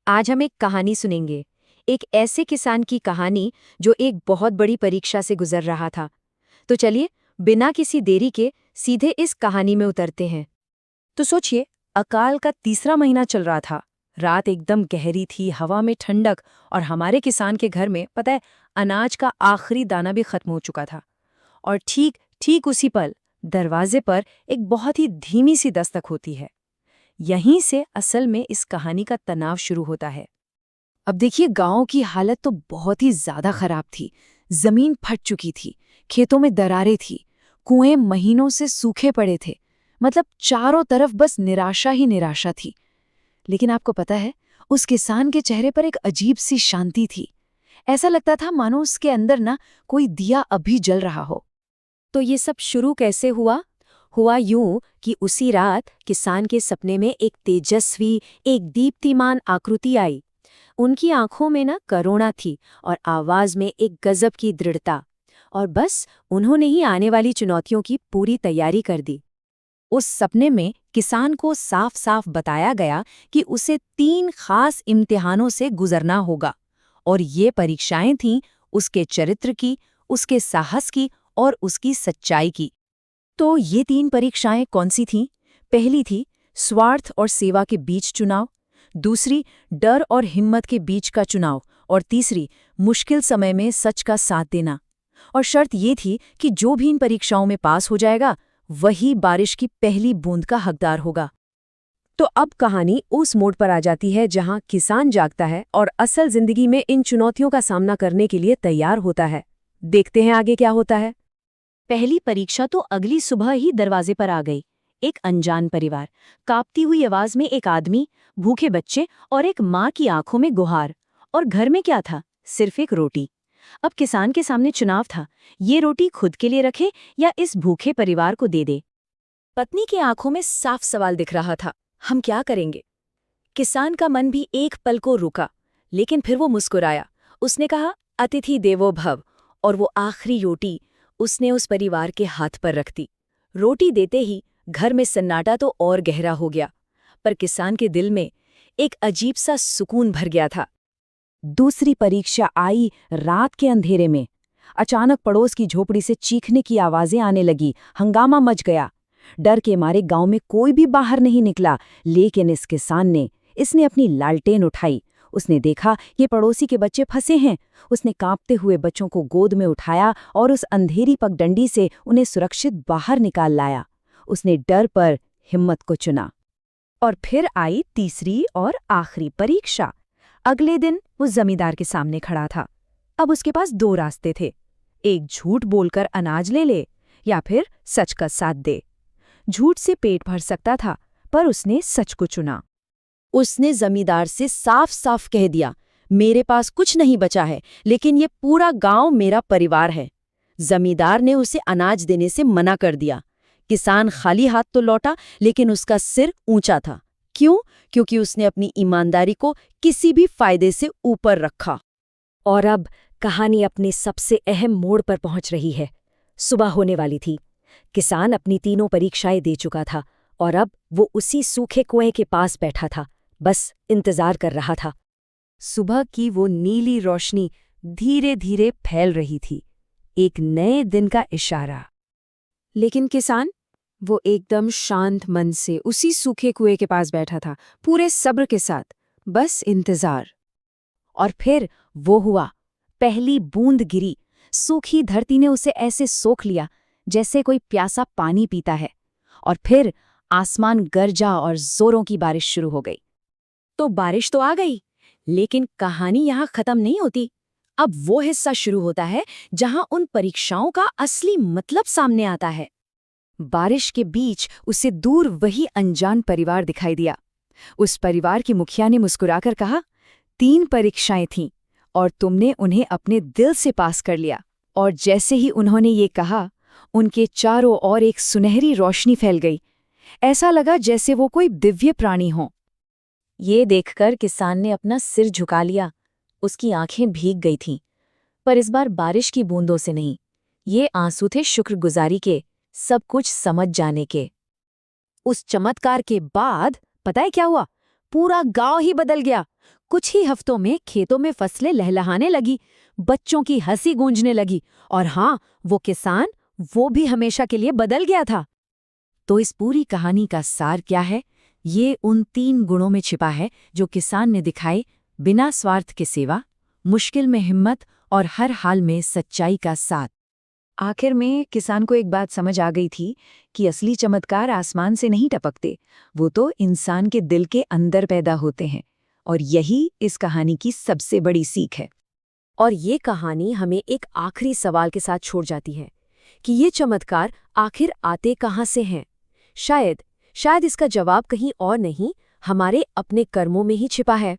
आज हम एक कहानी सुनेंगे। एक ऐसे किसान की कहानी जो एक बहुत बड़ी परीक्षा से गुजर रहा था। तो चलिए, बिना किसी देरी के सीधे इस कहानी में उतरते हैं। तो सोचिए, अकाल का तीसरा महीना चल रहा था। रात एकदम गहरी थी, हवा में ठंडक, और हमारे किसान के घर में पता है, अनाज का आखिरी दाना भी खत्म हो चुका था। और ठीक ठीक उसी पल दरवाजे पर एक बहुत ही धीमी सी दस्तक होती है। यहीं से असल में इस कहानी का तनाव शुरू होता है। अब देखिए, गांव की हालत तो बहुत ही ज्यादा खराब थी। जमीन फट चुकी थी, खेतों में दरारें थी, कुएं महीनों से सूखे पड़े थे। मतलब चारों तरफ बस निराशा ही निराशा थी। लेकिन आपको पता है, उस किसान के चेहरे पर एक अजीब सी शांति थी। ऐसा लगता था मानो उसके अंदर ना कोई दिया अभी जल रहा हो। तो ये सब शुरू कैसे हुआ? हुआ यूं कि उसी रात किसान के सपने में एक तेजस्वी, एक दीप्तिमान आकृति आई। उनकी आंखों में ना करुणा थी और आवाज में एक गजब की दृढ़ता। और बस उन्होंने ही आने वाली चुनौतियों की पूरी तैयारी कर दी। उस सपने में किसान को साफ साफ बताया गया कि उसे 3 खास इम्तिहानों से गुजरना होगा। और ये परीक्षाएं थीं उसके चरित्र की, उसके साहस की और उसकी सच्चाई की। तो ये 3 परीक्षाएं कौन सी थीं? पहली थी स्वार्थ और सेवा के बीच चुनाव, दूसरी डर और हिम्मत के बीच का चुनाव, और तीसरी मुश्किल समय में सच का साथ देना। और शर्त ये थी कि जो भी इन परीक्षाओं में पास हो जाएगा, वही बारिश की पहली बूंद का हकदार होगा। तो अब कहानी उस मोड़ पर आ जाती है जहां किसान जागता है और असल जिंदगी में इन चुनौतियों का सामना करने के लिए तैयार होता है। देखते हैं आगे क्या होता है। पहली परीक्षा तो अगली सुबह ही दरवाजे पर आ गई। एक अनजान परिवार, कांपती हुई आवाज में एक आदमी, भूखे बच्चे और एक माँ की आंखों में गुहार। और घर में क्या था? सिर्फ एक रोटी। अब किसान के सामने चुनाव था, ये रोटी खुद के लिए रखे या इस भूखे परिवार को दे दे। पत्नी की आंखों में साफ सवाल दिख रहा था, हम क्या करेंगे? किसान का मन भी एक पल को रुका, लेकिन फिर वो मुस्कुराया। उसने कहा, अतिथि देवो भव। और वो आखिरी रोटी उसने उस परिवार के हाथ पर रख दी। रोटी देते ही घर में सन्नाटा तो और गहरा हो गया, पर किसान के दिल में एक अजीब सा सुकून भर गया था। दूसरी परीक्षा आई रात के अंधेरे में। अचानक पड़ोस की झोपड़ी से चीखने की आवाजें आने लगी, हंगामा मच गया। डर के मारे गांव में कोई भी बाहर नहीं निकला, लेकिन इस किसान ने इसने अपनी लालटेन उठाई। उसने देखा ये पड़ोसी के बच्चे फंसे हैं। उसने कांपते हुए बच्चों को गोद में उठाया और उस अंधेरी पगडंडी से उन्हें सुरक्षित बाहर निकाल लाया। उसने डर पर हिम्मत को चुना। और फिर आई तीसरी और आखिरी परीक्षा। अगले दिन वो जमींदार के सामने खड़ा था। अब उसके पास 2 रास्ते थे, एक झूठ बोलकर अनाज ले ले या फिर सच का साथ दे। झूठ से पेट भर सकता था, पर उसने सच को चुना। उसने जमींदार से साफ साफ कह दिया, मेरे पास कुछ नहीं बचा है, लेकिन ये पूरा गांव मेरा परिवार है। जमींदार ने उसे अनाज देने से मना कर दिया। किसान खाली हाथ तो लौटा, लेकिन उसका सिर ऊंचा था। क्यों? क्योंकि उसने अपनी ईमानदारी को किसी भी फायदे से ऊपर रखा। और अब कहानी अपने सबसे अहम मोड़ पर पहुंच रही है। सुबह होने वाली थी। किसान अपनी 3 परीक्षाएं दे चुका था और अब वो उसी सूखे कुएं के पास बैठा था, बस इंतजार कर रहा था। सुबह की वो नीली रोशनी धीरे धीरे फैल रही थी, एक नए दिन का इशारा। लेकिन किसान, वो एकदम शांत मन से उसी सूखे कुएं के पास बैठा था, पूरे सब्र के साथ, बस इंतजार। और फिर वो हुआ। पहली बूंद गिरी। सूखी धरती ने उसे ऐसे सोख लिया जैसे कोई प्यासा पानी पीता है। और फिर आसमान गरजा और जोरों की बारिश शुरू हो गई। तो बारिश तो आ गई, लेकिन कहानी यहाँ खत्म नहीं होती। अब वो हिस्सा शुरू होता है जहां उन परीक्षाओं का असली मतलब सामने आता है। बारिश के बीच उसे दूर वही अनजान परिवार दिखाई दिया। उस परिवार की मुखिया ने मुस्कुराकर कहा, 3 परीक्षाएं थीं और तुमने उन्हें अपने दिल से पास कर लिया। और जैसे ही उन्होंने ये कहा, उनके चारों ओर एक सुनहरी रोशनी फैल गई। ऐसा लगा जैसे वो कोई दिव्य प्राणी हो। ये देखकर किसान ने अपना सिर झुका लिया। उसकी आंखें भीग गई थीं, पर इस बार बारिश की बूंदों से नहीं। ये आंसू थे शुक्रगुजारी के, सब कुछ समझ जाने के। उस चमत्कार के बाद पता है क्या हुआ? पूरा गांव ही बदल गया। कुछ ही हफ्तों में खेतों में फसलें लहलहाने लगी, बच्चों की हंसी गूंजने लगी, और हाँ, वो किसान, वो भी हमेशा के लिए बदल गया था। तो इस पूरी कहानी का सार क्या है? ये उन 3 गुणों में छिपा है जो किसान ने दिखाए: बिना स्वार्थ के सेवा, मुश्किल में हिम्मत और हर हाल में सच्चाई का साथ। आखिर में किसान को एक बात समझ आ गई थी कि असली चमत्कार आसमान से नहीं टपकते, वो तो इंसान के दिल के अंदर पैदा होते हैं। और यही इस कहानी की सबसे बड़ी सीख है। और ये कहानी हमें एक आखिरी सवाल के साथ छोड़ जाती है कि ये चमत्कार आखिर आते कहाँ से हैं? शायद इसका जवाब कहीं और नहीं, हमारे अपने कर्मों में ही छिपा है।